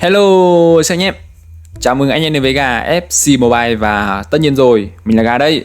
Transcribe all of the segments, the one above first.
Hello, xin anh em. Chào mừng anh em đến với gà FC Mobile và tất nhiên rồi, mình là Gà đây.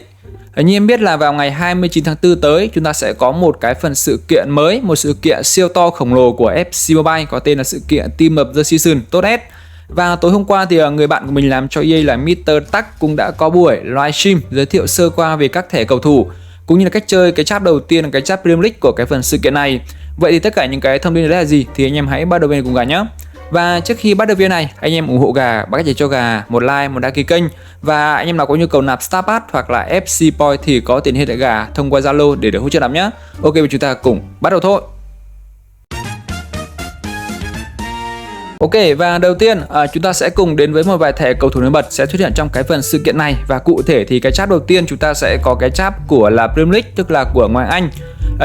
Như em biết là vào ngày 29 tháng 4 tới chúng ta sẽ có một cái phần sự kiện mới, một sự kiện siêu to khổng lồ của FC Mobile có tên là sự kiện Team of the Season tốt S. Và tối hôm qua thì người bạn của mình làm cho EA là Mr. Tắc cũng đã có buổi livestream giới thiệu sơ qua về các thẻ cầu thủ cũng như là cách chơi cái chap đầu tiên là cái chap Premier League của cái phần sự kiện này. Vậy thì tất cả những cái thông tin đấy là gì thì anh em hãy bắt đầu bên cùng Gà nhé. Và trước khi bắt đầu video này, anh em ủng hộ Gà bằng cách để cho Gà một like, một đăng ký kênh. Và anh em nào có nhu cầu nạp Star Pass hoặc là FC Point thì có tiền liên hệ Gà thông qua Zalo để được hỗ trợ nạp nhé. Ok, và chúng ta cùng bắt đầu thôi. Ok, và đầu tiên chúng ta sẽ cùng đến với một vài thẻ cầu thủ nổi bật sẽ xuất hiện trong cái phần sự kiện này. Và cụ thể thì cái chap đầu tiên chúng ta sẽ có cái chap của là Premier League, tức là của ngoại Anh.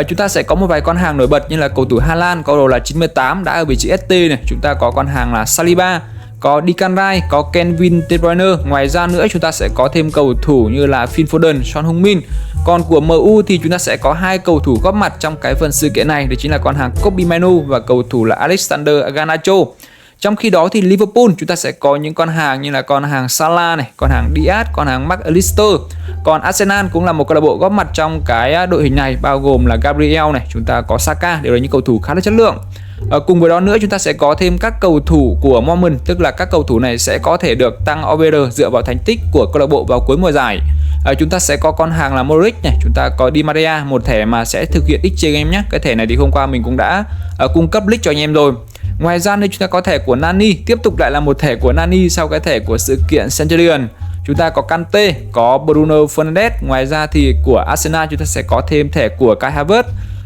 Chúng ta sẽ có một vài con hàng nổi bật như là cầu thủ Haaland có đồ là 98 đã ở vị trí ST này. Chúng ta có con hàng là Saliba, có Declan Rice, có Kevin De Bruyne. Ngoài ra nữa chúng ta sẽ có thêm cầu thủ như là Phil Foden, Son Heung-min. Còn của MU thì chúng ta sẽ có hai cầu thủ góp mặt trong cái phần sự kiện này, đó chính là con hàng Kobbie Mainoo và cầu thủ là Alexander Garnacho. Trong khi đó thì Liverpool chúng ta sẽ có những con hàng như là con hàng Salah này, con hàng Diaz, con hàng McAllister. Còn Arsenal cũng là một câu lạc bộ góp mặt trong cái đội hình này, bao gồm là Gabriel này, chúng ta có Saka, đều là những cầu thủ khá là chất lượng. Cùng với đó nữa chúng ta sẽ có thêm các cầu thủ của Moment, tức là các cầu thủ này sẽ có thể được tăng OVR dựa vào thành tích của câu lạc bộ vào cuối mùa giải. Chúng ta sẽ có con hàng là Modric này, chúng ta có Di Maria, một thẻ mà sẽ thực hiện XG anh em nhé. Cái thẻ này thì hôm qua mình cũng đã cung cấp link cho anh em rồi. Ngoài ra đây chúng ta có thẻ của Nani, tiếp tục lại là một thẻ của Nani sau cái thẻ của sự kiện Centurion. Chúng ta có Kante, có Bruno Fernandes. Ngoài ra thì của Arsenal chúng ta sẽ có thêm thẻ của Kai Havertz.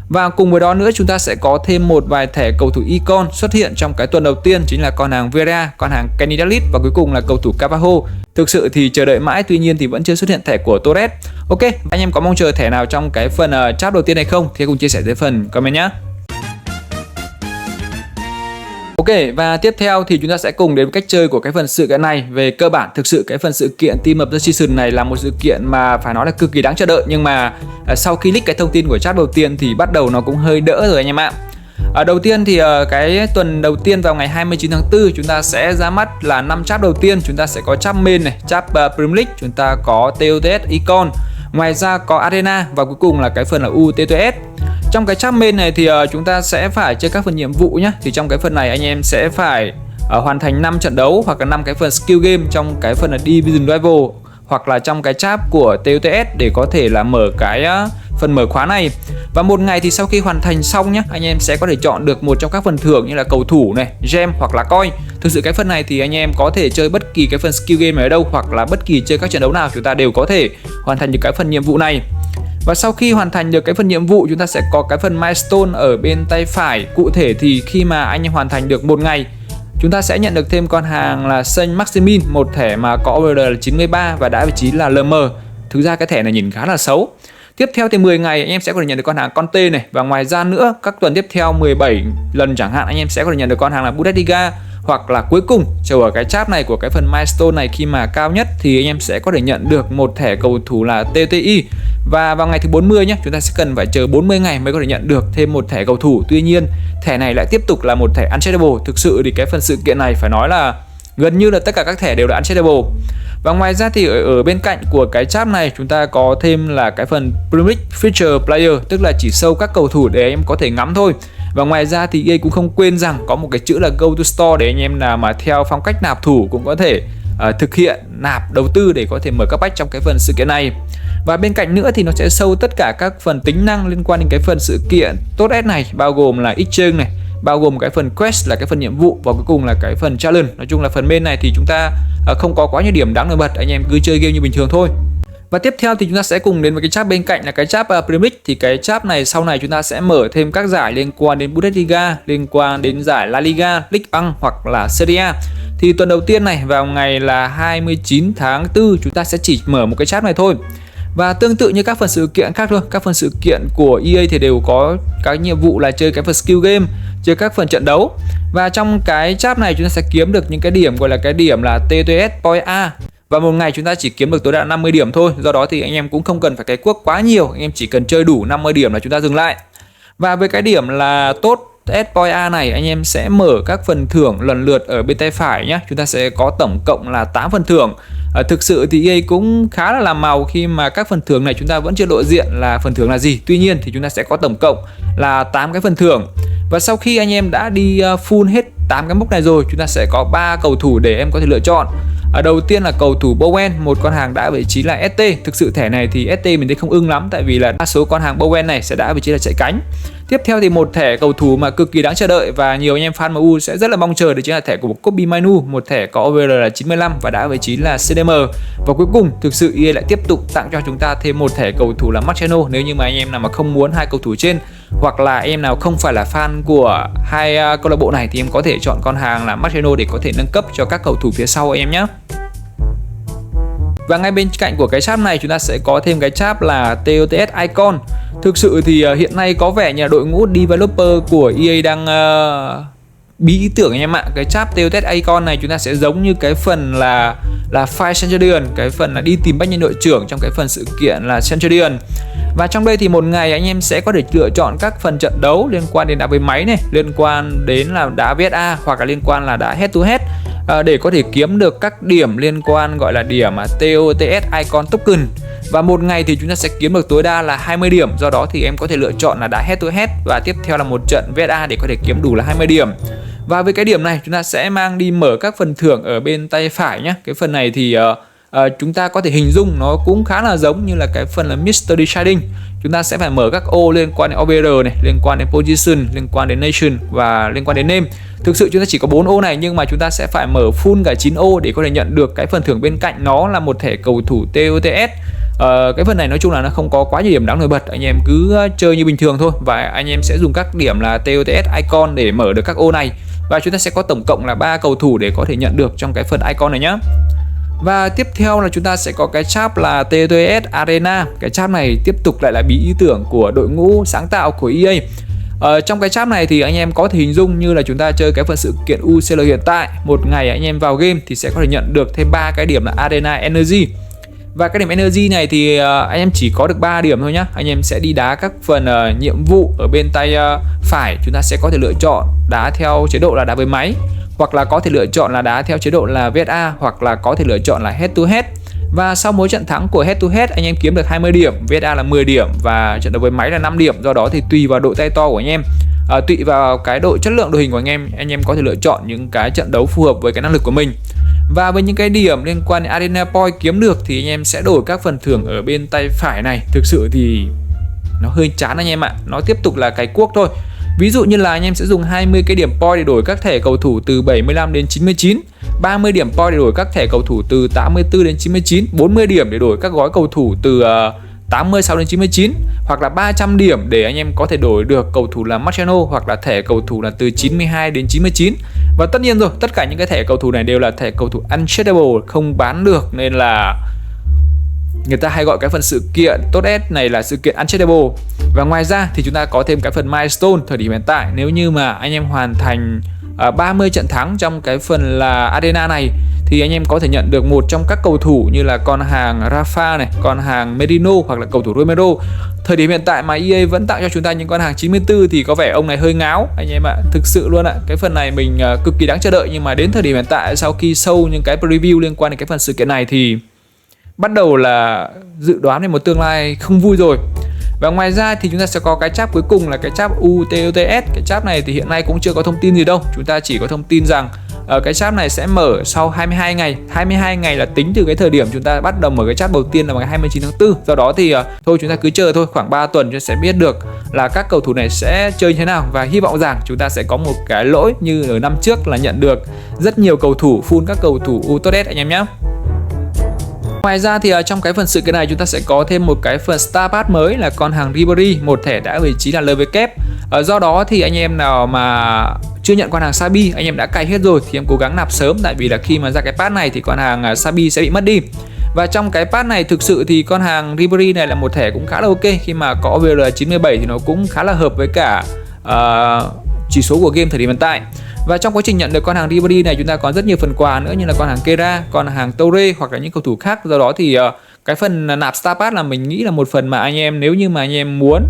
Và cùng với đó nữa chúng ta sẽ có thêm một vài thẻ cầu thủ icon xuất hiện trong cái tuần đầu tiên, chính là con hàng Vieira, con hàng Kenny Dalglish và cuối cùng là cầu thủ Carvalho. Thực sự thì chờ đợi mãi, tuy nhiên thì vẫn chưa xuất hiện thẻ của Torres. Ok, anh em có mong chờ thẻ nào trong cái phần chat đầu tiên này không thì cùng chia sẻ dưới phần comment nhé. Ok, và tiếp theo thì chúng ta sẽ cùng đến cách chơi của cái phần sự kiện này. Về cơ bản thực sự cái phần sự kiện Team of the Season này là một sự kiện mà phải nói là cực kỳ đáng chờ đợi. Nhưng mà sau khi leak cái thông tin của chat đầu tiên thì bắt đầu nó cũng hơi đỡ rồi anh em ạ. Đầu tiên thì cái tuần đầu tiên vào ngày 29 tháng 4 chúng ta sẽ ra mắt là 5 chap đầu tiên. Chúng ta sẽ có chap main này, chap Premier League, chúng ta có TOTS Icon. Ngoài ra có Arena và cuối cùng là cái phần là UTTS. Trong cái chap main này thì chúng ta sẽ phải chơi các phần nhiệm vụ nhé. Thì trong cái phần này anh em sẽ phải hoàn thành 5 trận đấu hoặc là 5 cái phần skill game trong cái phần là Division Rival hoặc là trong cái chap của TOTS để có thể là mở cái phần mở khóa này. Và một ngày thì sau khi hoàn thành xong nhé, anh em sẽ có thể chọn được một trong các phần thưởng như là cầu thủ này, gem hoặc là coin. Thực sự cái phần này thì anh em có thể chơi bất kỳ cái phần skill game ở đâu hoặc là bất kỳ chơi các trận đấu nào chúng ta đều có thể hoàn thành được cái phần nhiệm vụ này. Và sau khi hoàn thành được cái phần nhiệm vụ chúng ta sẽ có cái phần milestone ở bên tay phải. Cụ thể thì khi mà anh em hoàn thành được một ngày chúng ta sẽ nhận được thêm con hàng là Saint Maximin, một thẻ mà có OVR là 93 và đã vị trí là LM. Thực ra cái thẻ này nhìn khá là xấu. Tiếp theo thì 10 ngày anh em sẽ có thể nhận được con hàng Conte này. Và ngoài ra nữa các tuần tiếp theo 17 lần chẳng hạn anh em sẽ có thể nhận được con hàng là Bundesliga. Hoặc là cuối cùng chờ ở cái chap này của cái phần milestone này khi mà cao nhất thì anh em sẽ có thể nhận được một thẻ cầu thủ là TTI. Và vào ngày thứ 40 nhé, chúng ta sẽ cần phải chờ 40 ngày mới có thể nhận được thêm một thẻ cầu thủ. Tuy nhiên thẻ này lại tiếp tục là một thẻ untradeable. Thực sự thì cái phần sự kiện này phải nói là gần như là tất cả các thẻ đều là untradeable. Và ngoài ra thì ở bên cạnh của cái chap này chúng ta có thêm là cái phần Premier League Feature Player, tức là chỉ show các cầu thủ để anh em có thể ngắm thôi. Và ngoài ra thì EA cũng không quên rằng có một cái chữ là Go to Store để anh em nào mà theo phong cách nạp thủ cũng có thể thực hiện nạp đầu tư để có thể mở các pack trong cái phần sự kiện này. Và bên cạnh nữa thì nó sẽ show tất cả các phần tính năng liên quan đến cái phần sự kiện tốt S này, bao gồm là exchange này, bao gồm cái phần quest là cái phần nhiệm vụ và cuối cùng là cái phần challenge. Nói chung là phần main này thì chúng ta không có quá nhiều điểm đáng nổi bật, anh em cứ chơi game như bình thường thôi. Và tiếp theo thì chúng ta sẽ cùng đến với cái chap bên cạnh là cái chap Premier League. Thì cái chap này sau này chúng ta sẽ mở thêm các giải liên quan đến Bundesliga, liên quan đến giải La Liga, Ligue 1 hoặc là Serie A. Thì tuần đầu tiên này vào ngày là 29 tháng 4 chúng ta sẽ chỉ mở một cái chap này thôi. Và tương tự như các phần sự kiện khác thôi, các phần sự kiện của EA thì đều có các nhiệm vụ là chơi cái phần skill game, chơi các phần trận đấu. Và trong cái chap này chúng ta sẽ kiếm được những cái điểm gọi là cái điểm là TTS Point A. Và một ngày chúng ta chỉ kiếm được tối đa 50 điểm thôi. Do đó thì anh em cũng không cần phải cái cuốc quá nhiều, anh em chỉ cần chơi đủ 50 điểm là chúng ta dừng lại. Và với cái điểm là tốt Point A này anh em sẽ mở các phần thưởng lần lượt ở bên tay phải nhé. Chúng ta sẽ có tổng cộng là 8 phần thưởng. Thực sự thì EA cũng khá là làm màu khi mà các phần thưởng này chúng ta vẫn chưa lộ diện là phần thưởng là gì. Tuy nhiên thì chúng ta sẽ có tổng cộng là 8 cái phần thưởng. Và sau khi anh em đã đi full hết 8 cái mốc này rồi, chúng ta sẽ có 3 cầu thủ để em có thể lựa chọn. Đầu tiên là cầu thủ Bowen, một con hàng đã vị trí là ST. Thực sự thẻ này thì ST mình thấy không ưng lắm, tại vì là đa số con hàng Bowen này sẽ đã vị trí là chạy cánh. Tiếp theo thì một thẻ cầu thủ mà cực kỳ đáng chờ đợi và nhiều anh em fan MU sẽ rất là mong chờ, đó chính là thẻ của Kobbie Mainoo, một thẻ có OVR là 95 và đã vị trí là CDM. Và cuối cùng thực sự EA lại tiếp tục tặng cho chúng ta thêm một thẻ cầu thủ là Marciano, nếu như mà anh em nào mà không muốn hai cầu thủ trên, hoặc là em nào không phải là fan của hai câu lạc bộ này thì em có thể chọn con hàng là Marciano để có thể nâng cấp cho các cầu thủ phía sau em nhé. Và ngay bên cạnh của cái cháp này chúng ta sẽ có thêm cái cháp là TOTS Icon. Thực sự thì hiện nay có vẻ như là đội ngũ developer của EA đang bí ý tưởng anh em ạ. Cái cháp TOTS Icon này chúng ta sẽ giống như cái phần là Fire Centurion, cái phần là đi tìm bách nhân đội trưởng trong cái phần sự kiện là Centurion. Và trong đây thì một ngày anh em sẽ có thể lựa chọn các phần trận đấu liên quan đến đá với máy này, liên quan đến là đá VSA hoặc là liên quan là đá head to head, để có thể kiếm được các điểm liên quan gọi là điểm TOTS Icon Token. Và một ngày thì chúng ta sẽ kiếm được tối đa là 20 điểm, do đó thì em có thể lựa chọn là đá head to head và tiếp theo là một trận VSA để có thể kiếm đủ là 20 điểm. Và với cái điểm này chúng ta sẽ mang đi mở các phần thưởng ở bên tay phải nhé. Cái phần này thì chúng ta có thể hình dung nó cũng khá là giống như là cái phần là Mystery Shading. Chúng ta sẽ phải mở các ô liên quan đến OBR này, liên quan đến Position, liên quan đến Nation và liên quan đến Name. Thực sự chúng ta chỉ có 4 ô này nhưng mà chúng ta sẽ phải mở full cả 9 ô để có thể nhận được cái phần thưởng bên cạnh nó là một thẻ cầu thủ TOTS. Cái phần này nói chung là nó không có quá nhiều điểm đáng nổi bật, anh em cứ chơi như bình thường thôi và anh em sẽ dùng các điểm là TOTS Icon để mở được các ô này. Và chúng ta sẽ có tổng cộng là 3 cầu thủ để có thể nhận được trong cái phần icon này nhé. Và tiếp theo là chúng ta sẽ có cái chap là TOTS Arena. Cái chap này tiếp tục lại là bí ý tưởng của đội ngũ sáng tạo của EA. Trong cái chap này thì anh em có thể hình dung như là chúng ta chơi cái phần sự kiện UCL hiện tại. Một ngày anh em vào game thì sẽ có thể nhận được thêm 3 cái điểm là Arena Energy. Và cái điểm Energy này thì anh em chỉ có được 3 điểm thôi nhá. Anh em sẽ đi đá các phần nhiệm vụ ở bên tay phải. Chúng ta sẽ có thể lựa chọn đá theo chế độ là đá với máy, hoặc là có thể lựa chọn là đá theo chế độ là VSA, hoặc là có thể lựa chọn là head to head. Và sau mỗi trận thắng của head to head anh em kiếm được 20 điểm, VSA là 10 điểm và trận đấu với máy là 5 điểm. Do đó thì tùy vào độ tay to của anh em, tùy vào cái độ chất lượng đội hình của anh em có thể lựa chọn những cái trận đấu phù hợp với cái năng lực của mình. Và với những cái điểm liên quan đến Arena Point kiếm được thì anh em sẽ đổi các phần thưởng ở bên tay phải này. Thực sự thì nó hơi chán anh em ạ, nó tiếp tục là cái cuốc thôi. Ví dụ như là anh em sẽ dùng 20 cái điểm point để đổi các thẻ cầu thủ từ 75 đến 99, 30 điểm point để đổi các thẻ cầu thủ từ 84 đến 99, 40 điểm để đổi các gói cầu thủ từ 86 đến 99, hoặc là 300 điểm để anh em có thể đổi được cầu thủ là Marciano hoặc là thẻ cầu thủ là từ 92 đến 99. Và tất nhiên rồi, tất cả những cái thẻ cầu thủ này đều là thẻ cầu thủ untradable, không bán được, nên là người ta hay gọi cái phần sự kiện TOTS này là sự kiện untradable. Và ngoài ra thì chúng ta có thêm cái phần milestone. Thời điểm hiện tại nếu như mà anh em hoàn thành 30 trận thắng trong cái phần là Arena này thì anh em có thể nhận được một trong các cầu thủ như là con hàng Rafa này, con hàng Merino hoặc là cầu thủ Romero. Thời điểm hiện tại mà EA vẫn tặng cho chúng ta những con hàng 94 thì có vẻ ông này hơi ngáo anh em ạ. Thực sự luôn ạ, cái phần này mình cực kỳ đáng chờ đợi, nhưng mà đến thời điểm hiện tại sau khi show những cái preview liên quan đến cái phần sự kiện này thì bắt đầu là dự đoán về một tương lai không vui rồi. Và ngoài ra thì chúng ta sẽ có cái chap cuối cùng là cái chap UTOTS. Cái chap này thì hiện nay cũng chưa có thông tin gì đâu. Chúng ta chỉ có thông tin rằng cái chap này sẽ mở sau 22 ngày. 22 ngày là tính từ cái thời điểm chúng ta bắt đầu mở cái chap đầu tiên là vào ngày 29 tháng 4. Do đó thì thôi chúng ta cứ chờ thôi, khoảng 3 tuần chúng ta sẽ biết được là các cầu thủ này sẽ chơi như thế nào. Và hy vọng rằng chúng ta sẽ có một cái lỗi như ở năm trước là nhận được rất nhiều cầu thủ, full các cầu thủ UTOTS anh em nhé. Ngoài ra thì trong cái phần sự kiện này chúng ta sẽ có thêm một cái phần Star Pass mới là con hàng Ribery, một thẻ đã vị trí là LV. Do đó thì anh em nào mà chưa nhận con hàng Sabi, anh em đã cày hết rồi thì em cố gắng nạp sớm, tại vì là khi mà ra cái pass này thì con hàng Sabi sẽ bị mất đi. Và trong cái pass này thực sự thì con hàng Ribery này là một thẻ cũng khá là ok, khi mà có OVR 97 thì nó cũng khá là hợp với cả chỉ số của game thời điểm hiện tại. Và trong quá trình nhận được con hàng Ribery này chúng ta có rất nhiều phần quà nữa như là con hàng Kera, con hàng Toure hoặc là những cầu thủ khác. Do đó thì cái phần nạp Star Pass là mình nghĩ là một phần mà anh em nếu như mà anh em muốn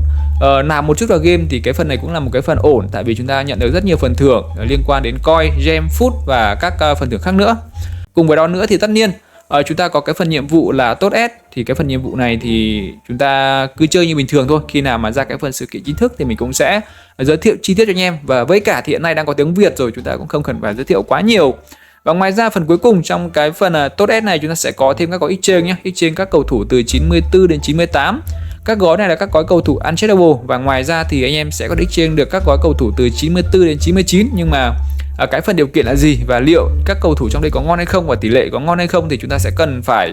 nạp một chút vào game thì cái phần này cũng là một cái phần ổn, tại vì chúng ta nhận được rất nhiều phần thưởng liên quan đến coin, gem, food và các phần thưởng khác nữa. Cùng với đó nữa thì tất nhiên chúng ta có cái phần nhiệm vụ là tốt S, thì cái phần nhiệm vụ này thì chúng ta cứ chơi như bình thường thôi. Khi nào mà ra cái phần sự kiện chính thức thì mình cũng sẽ giới thiệu chi tiết cho anh em. Và với cả thì hiện nay đang có tiếng Việt rồi, chúng ta cũng không cần phải giới thiệu quá nhiều. Và ngoài ra phần cuối cùng trong cái phần tốt S này chúng ta sẽ có thêm các gói exchange nhé, exchange các cầu thủ từ 94 đến 98. Các gói này là các gói cầu thủ untradeable, và ngoài ra thì anh em sẽ có exchange được các gói cầu thủ từ 94 đến 99. Nhưng mà cái phần điều kiện là gì và liệu các cầu thủ trong đây có ngon hay không và tỷ lệ có ngon hay không thì chúng ta sẽ cần phải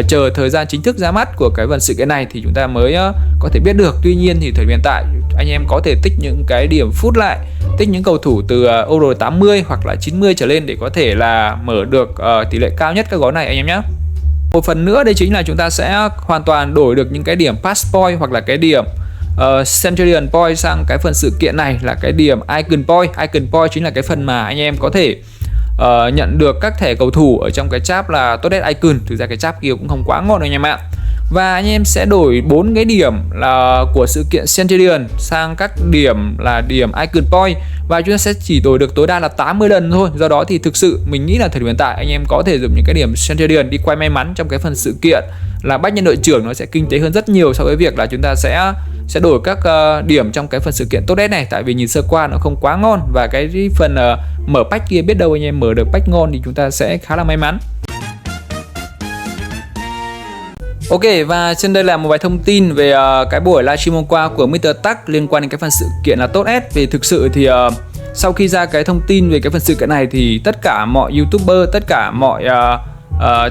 chờ thời gian chính thức ra mắt của cái phần sự kiện này thì chúng ta mới có thể biết được. Tuy nhiên thì thời điểm hiện tại anh em có thể tích những cái điểm phút lại, tích những cầu thủ từ Euro 80 hoặc là 90 trở lên để có thể là mở được tỷ lệ cao nhất các gói này anh em nhé. Một phần nữa đây chính là chúng ta sẽ hoàn toàn đổi được những cái điểm pass point hoặc là cái điểm Centurion Point sang cái phần sự kiện này là cái điểm Icon Point. Icon Point chính là cái phần mà anh em có thể nhận được các thẻ cầu thủ ở trong cái chap là tốt nhất Icon. Thực ra cái chap kia cũng không quá ngon đâu anh em ạ. Và anh em sẽ đổi 4 cái điểm là của sự kiện Centurion sang các điểm là điểm Icon Point, và chúng ta sẽ chỉ đổi được tối đa là 80 lần thôi. Do đó thì thực sự mình nghĩ là thời điểm hiện tại anh em có thể dùng những cái điểm Centurion đi quay may mắn trong cái phần sự kiện là bách nhân đội trưởng, nó sẽ kinh tế hơn rất nhiều so với việc là chúng ta sẽ đổi các điểm trong cái phần sự kiện tốt đẹp này, tại vì nhìn sơ qua nó không quá ngon. Và cái phần mở pack kia biết đâu anh em mở được pack ngon thì chúng ta sẽ khá là may mắn. Ok, và trên đây là một vài thông tin về cái buổi livestream hôm qua của Mr. Tắc liên quan đến cái phần sự kiện là tốt S. Vì thực sự thì sau khi ra cái thông tin về cái phần sự kiện này thì tất cả mọi YouTuber, tất cả mọi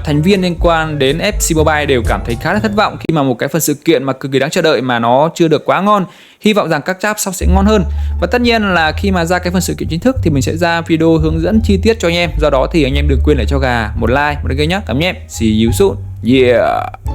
thành viên liên quan đến FC Mobile đều cảm thấy khá là thất vọng khi mà một cái phần sự kiện mà cực kỳ đáng chờ đợi mà nó chưa được quá ngon. Hy vọng rằng các chap sau sẽ ngon hơn. Và tất nhiên là khi mà ra cái phần sự kiện chính thức thì mình sẽ ra video hướng dẫn chi tiết cho anh em. Do đó thì anh em đừng quên để cho gà một like, một đăng ký nhé. Cảm ơn anh em. See you soon. Yeah.